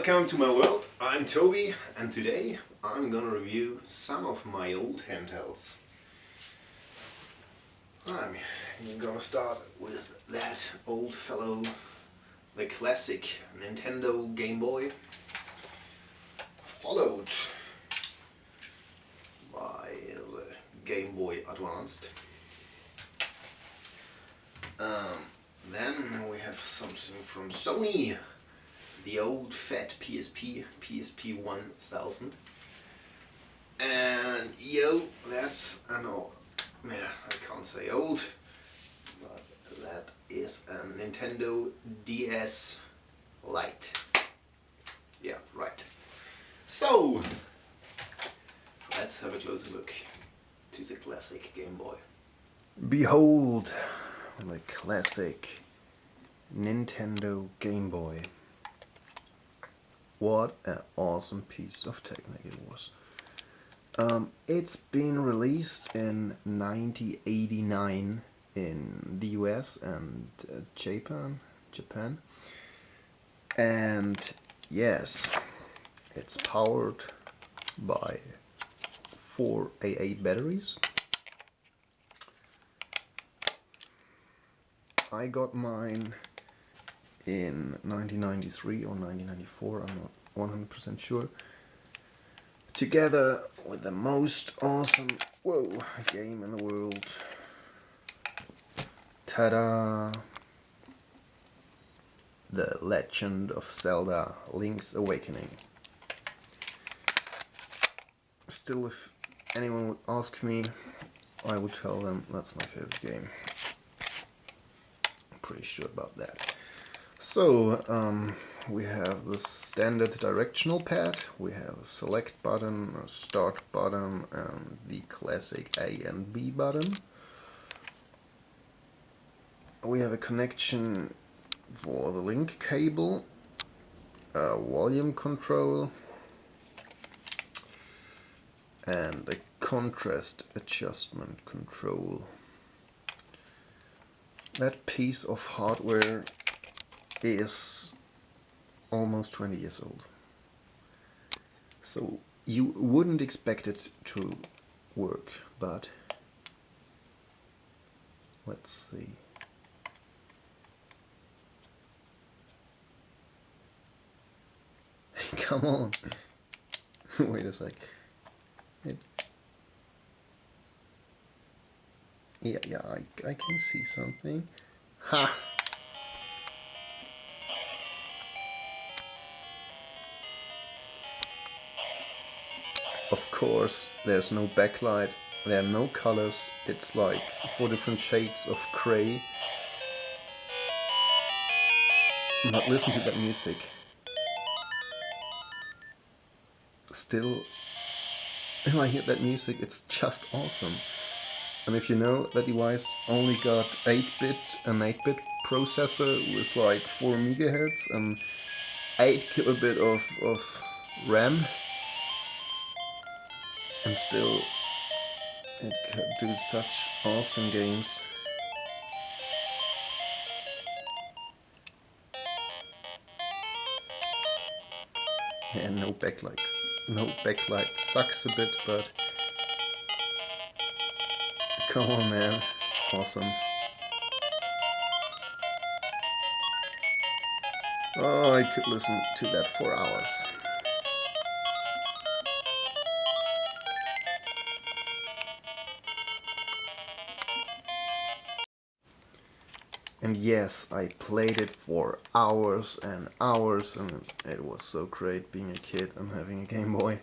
Welcome to my world. I'm Toby, and today I'm gonna review some of my old handhelds. I'm gonna start with that old fellow, the classic Nintendo Game Boy, followed by the Game Boy Advanced. Then we have something from Sony, the old fat PSP 1000. And that's an old, I can't say old, but that is a Nintendo DS-Lite. Yeah, right. So, let's have a closer look to the classic Game Boy. Behold the classic Nintendo Game Boy. What an awesome piece of technique it was. It's been released in 1989 in the US and Japan, and yes, it's powered by 4 AA batteries. I got mine in 1993 or 1994, I'm not 100% sure, together with the most awesome game in the world. Ta-da! The Legend of Zelda: Link's Awakening. Still, if anyone would ask me, I would tell them that's my favorite game. I'm pretty sure about that. So, we have the standard directional pad, we have a select button, a start button, and the classic A and B button. We have a connection for the link cable, a volume control, and a contrast adjustment control. That piece of hardware is almost 20 years old. So you wouldn't expect it to work, but let's see. Come on. Wait a sec. Yeah, I can see something. Ha! Of course, there's no backlight, there are no colors, it's like 4 different shades of gray. But listen to that music. Still, when I hear that music, it's just awesome. And if you know, that device only got 8-bit, an 8-bit processor with like 4 MHz and 8 kilobit of RAM. And still, it can do such awesome games. And no backlight. No backlight sucks a bit, but come on, man, awesome. Oh, I could listen to that for hours. And yes, I played it for hours and hours, and it was so great being a kid and having a Game Boy.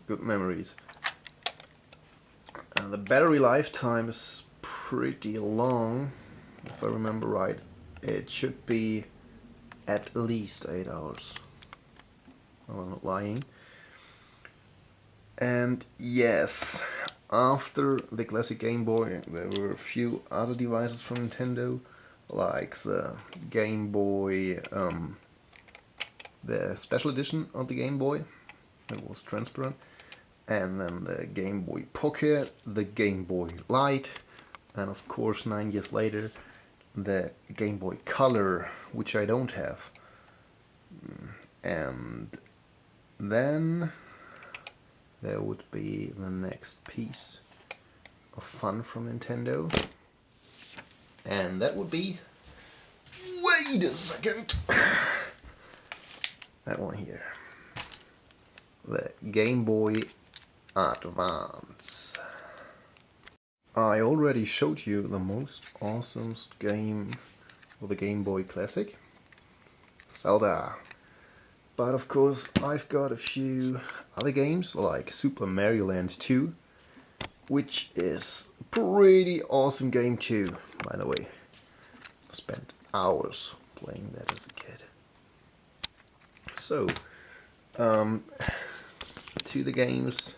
Good memories. The battery lifetime is pretty long, if I remember right. It should be at least 8 hours. I'm not lying. And yes, after the classic Game Boy, there were a few other devices from Nintendo, like the Game Boy, the special edition of the Game Boy, it was transparent, and then the Game Boy Pocket, the Game Boy Lite, and of course 9 years later the Game Boy Color, which I don't have. And then there would be the next piece of fun from Nintendo. And that would be, wait a second, that one here. The Game Boy Advance. I already showed you the most awesome game for the Game Boy Classic, Zelda. But of course I've got a few other games like Super Mario Land 2, which is a pretty awesome game too, by the way. I spent hours playing that as a kid. So, to the games,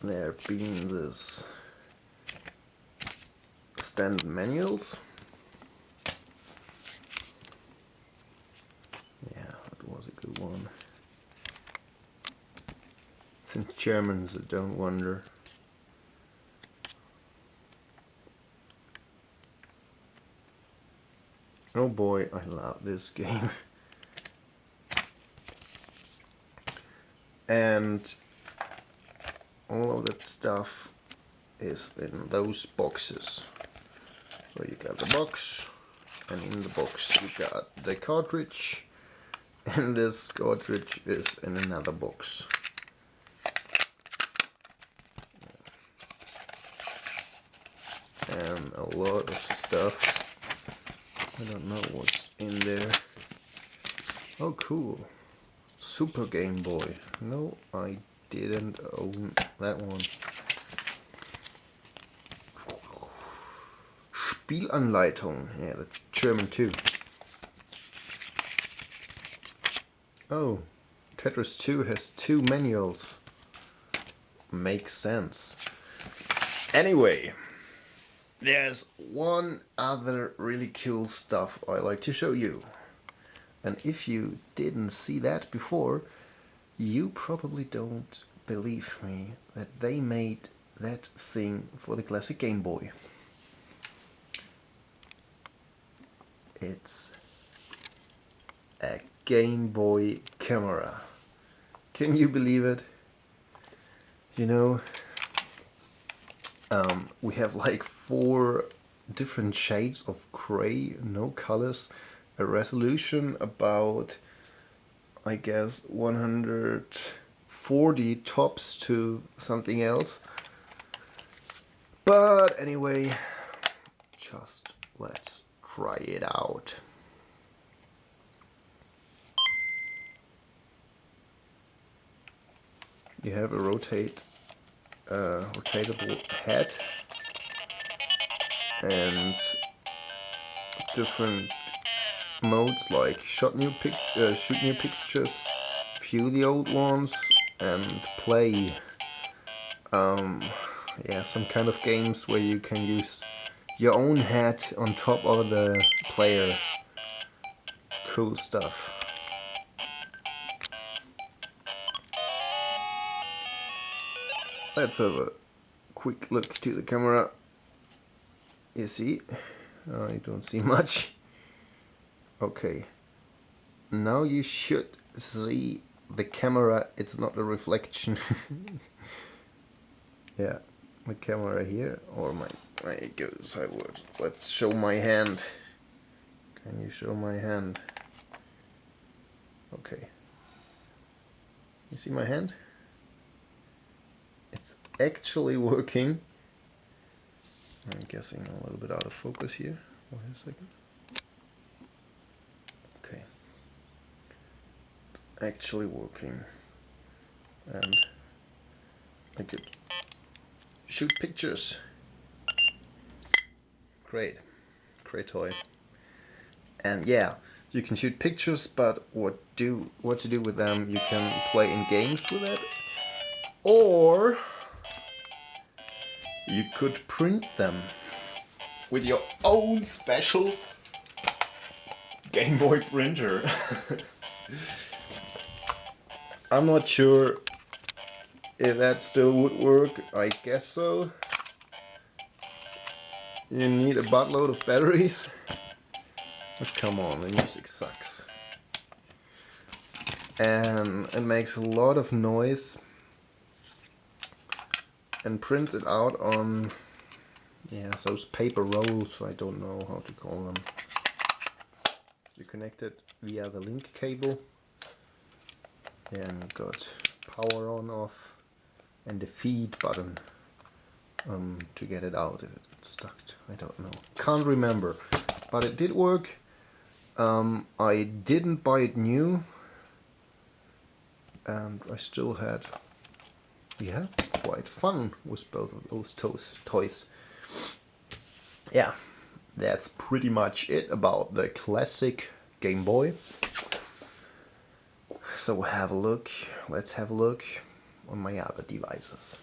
there being this standard manuals. Yeah, that was a good one. It's in German, so don't wonder. Oh boy, I love this game. And all of that stuff is in those boxes. So you got the box, and in the box you got the cartridge, and this cartridge is in another box. And a lot of stuff. I don't know what's in there. Oh cool. Super Game Boy. No, I didn't own that one. Spielanleitung. Yeah, that's German too. Oh, Tetris 2 has 2 manuals. Makes sense. Anyway, there's one other really cool stuff I like to show you. And if you didn't see that before, you probably don't believe me that they made that thing for the classic Game Boy. It's a Game Boy camera. Can you believe it? You know, we have like 4 different shades of gray, no colors, a resolution about, I guess, 140 tops to something else. But anyway, just let's try it out. You have a rotatable head and different modes like shoot new pictures, view the old ones, and play. Yeah, some kind of games where you can use your own head on top of the player. Cool stuff. Let's have a quick look to the camera. You see? I don't see much. Okay. Now you should see the camera. It's not a reflection. Yeah, the camera here, or my it goes sideways. Let's show my hand. Can you show my hand? Okay. You see my hand? It's actually working. I'm guessing a little bit out of focus here. Wait a second. Okay. It's actually working. And I could shoot pictures. Great. Great toy. And yeah, you can shoot pictures, but what to do with them? You can play in games with it, or you could print them with your own special Game Boy printer. I'm not sure if that still would work. I guess so. You need a buttload of batteries. But come on, the music sucks. and it makes a lot of noise and prints it out on, yeah, those paper rolls. I don't know how to call them. You connect it via the link cable and got power on, off, and the feed button to get it out if it's stuck. I don't know, can't remember, but it did work. I didn't buy it new, and I still had, yeah, quite fun with both of those toys. Yeah, that's pretty much it about the classic Game Boy. So let's have a look on my other devices.